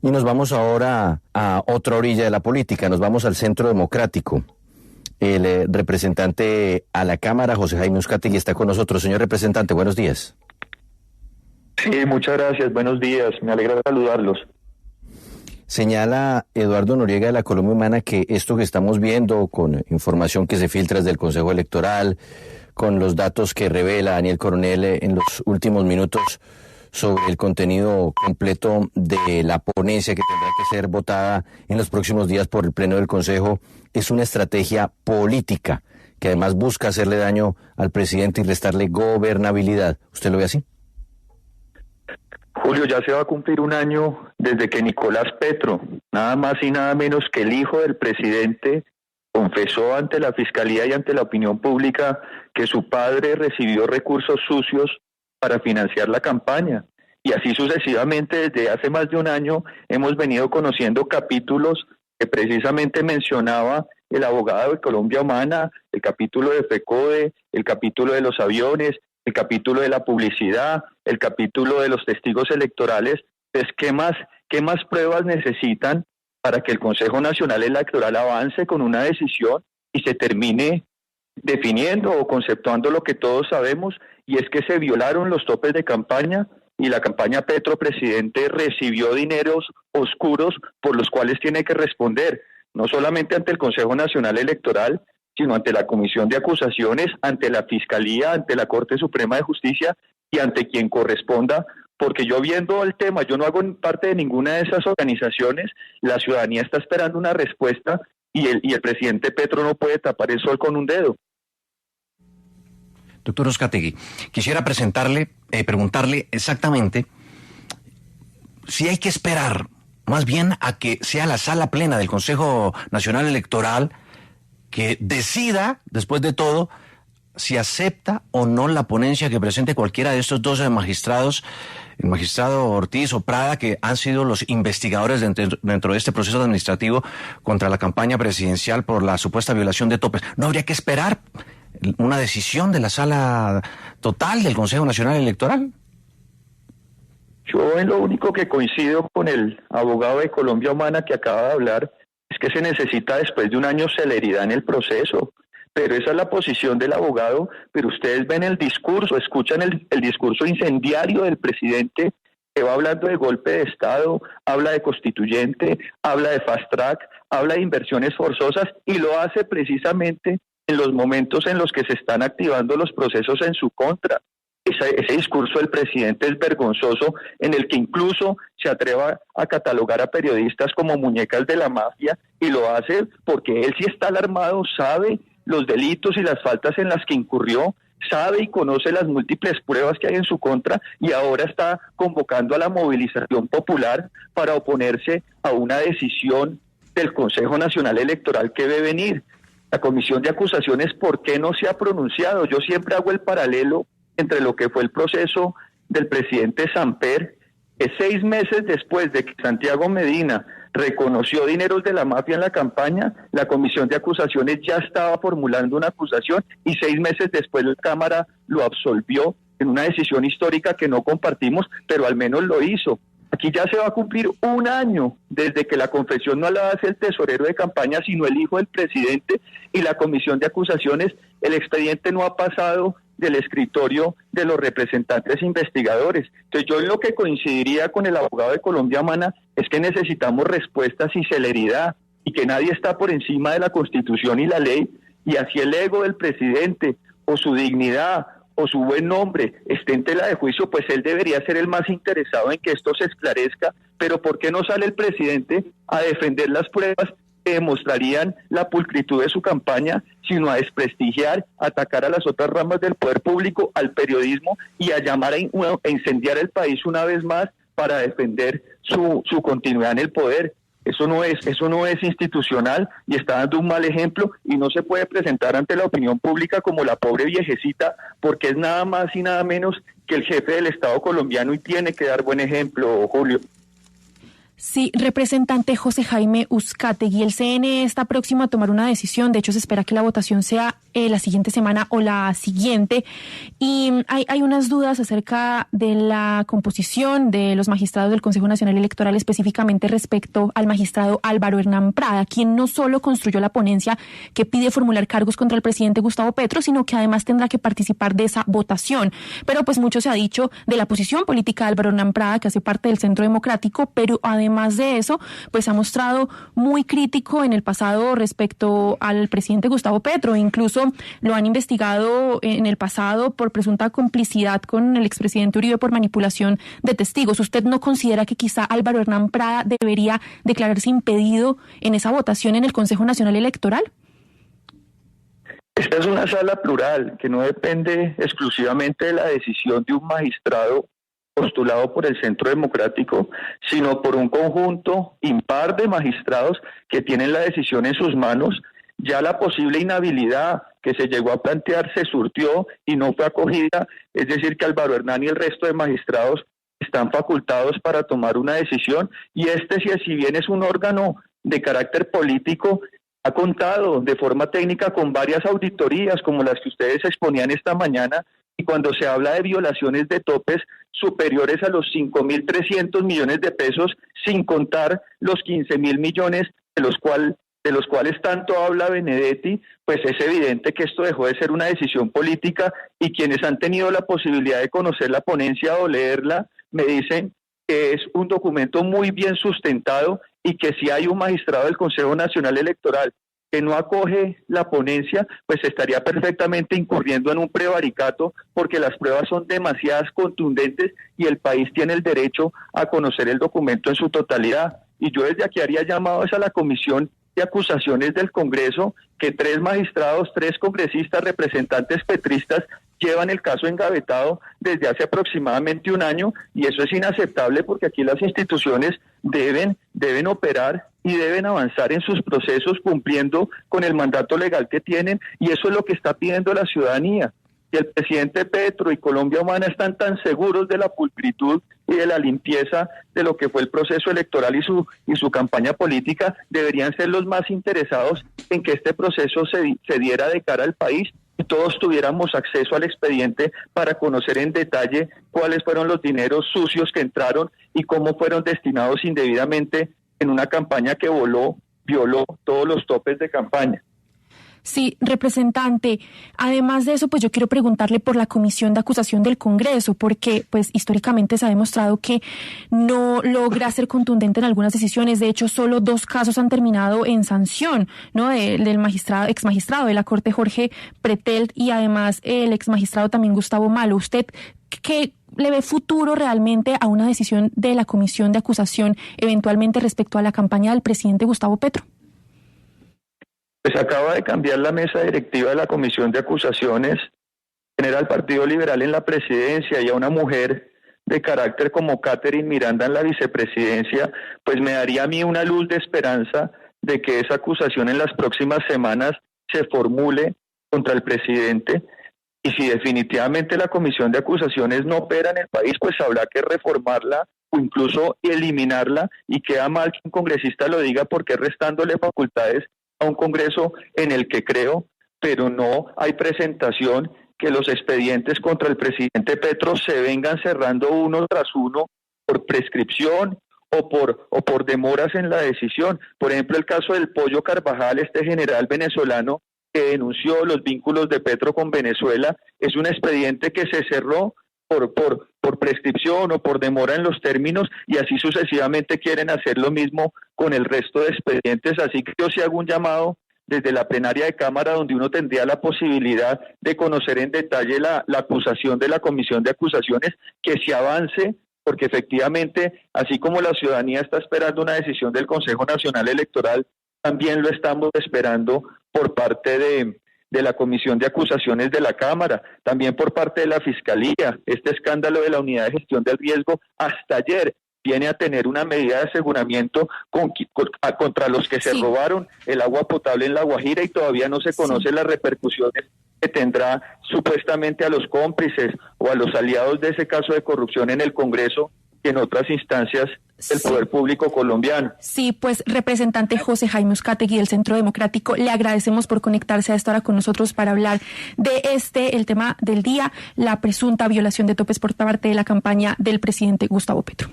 Y nos vamos ahora a otra orilla de la política, nos vamos al Centro Democrático. El representante a la Cámara, José Jaime Uzcategui, está con nosotros. Señor representante, buenos días. Sí, muchas gracias, buenos días, me alegra saludarlos. Señala Eduardo Noriega de la Colombia Humana que esto que estamos viendo con información que se filtra desde el Consejo Electoral, con los datos que revela Daniel Coronel en los últimos minutos sobre el contenido completo de la ponencia que tendrá que ser votada en los próximos días por el Pleno del Consejo, es una estrategia política que además busca hacerle daño al presidente y restarle gobernabilidad. ¿Usted lo ve así? Julio, ya se va a cumplir un año desde que Nicolás Petro, nada más y nada menos que el hijo del presidente, confesó ante la Fiscalía y ante la opinión pública que su padre recibió recursos sucios para financiar la campaña. Y así sucesivamente, desde hace más de un año, hemos venido conociendo capítulos que precisamente mencionaba el abogado de Colombia Humana, el capítulo de FECODE, el capítulo de los aviones, el capítulo de la publicidad, el capítulo de los testigos electorales. Pues, ¿qué más pruebas necesitan para que el Consejo Nacional Electoral avance con una decisión y se termine definiendo o conceptuando lo que todos sabemos, y es que se violaron los topes de campaña y la campaña Petro Presidente recibió dineros oscuros por los cuales tiene que responder, no solamente ante el Consejo Nacional Electoral, sino ante la Comisión de Acusaciones, ante la Fiscalía, ante la Corte Suprema de Justicia y ante quien corresponda, porque yo viendo el tema, yo no hago parte de ninguna de esas organizaciones, la ciudadanía está esperando una respuesta y el presidente Petro no puede tapar el sol con un dedo. Doctor Uzcategui, quisiera preguntarle exactamente si hay que esperar más bien a que sea la sala plena del Consejo Nacional Electoral que decida, después de todo, si acepta o no la ponencia que presente cualquiera de estos 12 magistrados, el magistrado Ortiz o Prada, que han sido los investigadores dentro de este proceso administrativo contra la campaña presidencial por la supuesta violación de topes. ¿No habría que esperar una decisión de la sala total del Consejo Nacional Electoral? Yo en lo único que coincido con el abogado de Colombia Humana que acaba de hablar es que se necesita después de un año celeridad en el proceso, pero esa es la posición del abogado. Pero ustedes ven el discurso, escuchan el discurso incendiario del presidente, que va hablando de golpe de Estado, habla de constituyente, habla de fast track, habla de inversiones forzosas, y lo hace precisamente en los momentos en los que se están activando los procesos en su contra. Ese discurso del presidente es vergonzoso, en el que incluso se atreva a catalogar a periodistas como muñecas de la mafia, y lo hace porque él sí está alarmado, sabe los delitos y las faltas en las que incurrió, sabe y conoce las múltiples pruebas que hay en su contra, y ahora está convocando a la movilización popular para oponerse a una decisión del Consejo Nacional Electoral que debe venir. La Comisión de Acusaciones, ¿por qué no se ha pronunciado? Yo siempre hago el paralelo entre lo que fue el proceso del presidente Samper, que 6 meses después de que Santiago Medina reconoció dineros de la mafia en la campaña, la Comisión de Acusaciones ya estaba formulando una acusación, y 6 meses después la Cámara lo absolvió en una decisión histórica que no compartimos, pero al menos lo hizo. Aquí ya se va a cumplir un año desde que la confesión no la hace el tesorero de campaña, sino el hijo del presidente, y la Comisión de Acusaciones, el expediente no ha pasado del escritorio de los representantes investigadores. Entonces yo en lo que coincidiría con el abogado de Colombia Humana es que necesitamos respuestas y celeridad, y que nadie está por encima de la Constitución y la ley, y así el ego del presidente o su dignidad o su buen nombre esté en tela de juicio, pues él debería ser el más interesado en que esto se esclarezca. Pero ¿por qué no sale el presidente a defender las pruebas que demostrarían la pulcritud de su campaña, sino a desprestigiar, a atacar a las otras ramas del poder público, al periodismo, y a llamar a incendiar el país una vez más para defender su continuidad en el poder? Eso no es institucional, y está dando un mal ejemplo, y no se puede presentar ante la opinión pública como la pobre viejecita, porque es nada más y nada menos que el jefe del Estado colombiano, y tiene que dar buen ejemplo, Julio. Sí, representante José Jaime Uzcategui, el CNE está próximo a tomar una decisión. De hecho, se espera que la votación sea la siguiente semana o la siguiente. Y hay unas dudas acerca de la composición de los magistrados del Consejo Nacional Electoral, específicamente respecto al magistrado Álvaro Hernán Prada, quien no solo construyó la ponencia que pide formular cargos contra el presidente Gustavo Petro, sino que además tendrá que participar de esa votación. Pero pues mucho se ha dicho de la posición política de Álvaro Hernán Prada, que hace parte del Centro Democrático, pero además de eso, pues se ha mostrado muy crítico en el pasado respecto al presidente Gustavo Petro. Incluso lo han investigado en el pasado por presunta complicidad con el expresidente Uribe por manipulación de testigos. ¿Usted no considera que quizá Álvaro Hernán Prada debería declararse impedido en esa votación en el Consejo Nacional Electoral? Esta es una sala plural que no depende exclusivamente de la decisión de un magistrado postulado por el Centro Democrático, sino por un conjunto impar de magistrados que tienen la decisión en sus manos. Ya la posible inhabilidad que se llegó a plantear se surtió y no fue acogida, es decir, que Álvaro Hernán y el resto de magistrados están facultados para tomar una decisión, y si bien es un órgano de carácter político, ha contado de forma técnica con varias auditorías como las que ustedes exponían esta mañana, y cuando se habla de violaciones de topes superiores a los 5.300 millones de pesos, sin contar los 15.000 millones de los cuales tanto habla Benedetti, pues es evidente que esto dejó de ser una decisión política, y quienes han tenido la posibilidad de conocer la ponencia o leerla me dicen que es un documento muy bien sustentado, y que si hay un magistrado del Consejo Nacional Electoral que no acoge la ponencia, pues estaría perfectamente incurriendo en un prevaricato, porque las pruebas son demasiadas contundentes y el país tiene el derecho a conocer el documento en su totalidad. Y yo desde aquí haría llamados a la Comisión de Acusaciones del Congreso, que 3 magistrados, 3 congresistas, representantes petristas, llevan el caso engavetado desde hace aproximadamente un año, y eso es inaceptable, porque aquí las instituciones deben operar y deben avanzar en sus procesos cumpliendo con el mandato legal que tienen, y eso es lo que está pidiendo la ciudadanía. Y el presidente Petro y Colombia Humana están tan seguros de la pulcritud y de la limpieza de lo que fue el proceso electoral y su campaña política, deberían ser los más interesados en que este proceso se diera de cara al país y todos tuviéramos acceso al expediente para conocer en detalle cuáles fueron los dineros sucios que entraron y cómo fueron destinados indebidamente en una campaña que violó todos los topes de campaña. Sí, representante. Además de eso, pues yo quiero preguntarle por la Comisión de Acusación del Congreso, porque pues históricamente se ha demostrado que no logra ser contundente en algunas decisiones. De hecho, solo 2 casos han terminado en sanción, ¿no? Del ex magistrado de la Corte, Jorge Pretel, y además el ex magistrado también, Gustavo Malo. ¿Usted qué le ve futuro realmente a una decisión de la Comisión de Acusación eventualmente respecto a la campaña del presidente Gustavo Petro? Pues acaba de cambiar la mesa directiva de la Comisión de Acusaciones, tener al Partido Liberal en la presidencia y a una mujer de carácter como Catherine Miranda en la vicepresidencia, pues me daría a mí una luz de esperanza de que esa acusación en las próximas semanas se formule contra el presidente. Y si definitivamente la Comisión de Acusaciones no opera en el país, pues habrá que reformarla o incluso eliminarla, y queda mal que un congresista lo diga, porque restándole facultades a un Congreso en el que creo, pero no hay presentación, que los expedientes contra el presidente Petro se vengan cerrando uno tras uno por prescripción o por demoras en la decisión. Por ejemplo, el caso del Pollo Carvajal, este general venezolano que denunció los vínculos de Petro con Venezuela, es un expediente que se cerró por prescripción o por demora en los términos, y así sucesivamente quieren hacer lo mismo con el resto de expedientes. Así que yo sí hago un llamado desde la plenaria de Cámara, donde uno tendría la posibilidad de conocer en detalle la acusación de la Comisión de Acusaciones, que se avance, porque efectivamente, así como la ciudadanía está esperando una decisión del Consejo Nacional Electoral, también lo estamos esperando por parte de la Comisión de Acusaciones de la Cámara, también por parte de la Fiscalía. Este escándalo de la Unidad de Gestión del Riesgo hasta ayer viene a tener una medida de aseguramiento contra los que se robaron el agua potable en La Guajira, y todavía no se conoce las repercusiones que tendrá supuestamente a los cómplices o a los aliados de ese caso de corrupción en el Congreso y en otras instancias del poder público colombiano. Sí, pues representante José Jaime Uzcategui del Centro Democrático, le agradecemos por conectarse a esta hora con nosotros para hablar de el tema del día, la presunta violación de topes por parte de la campaña del presidente Gustavo Petro.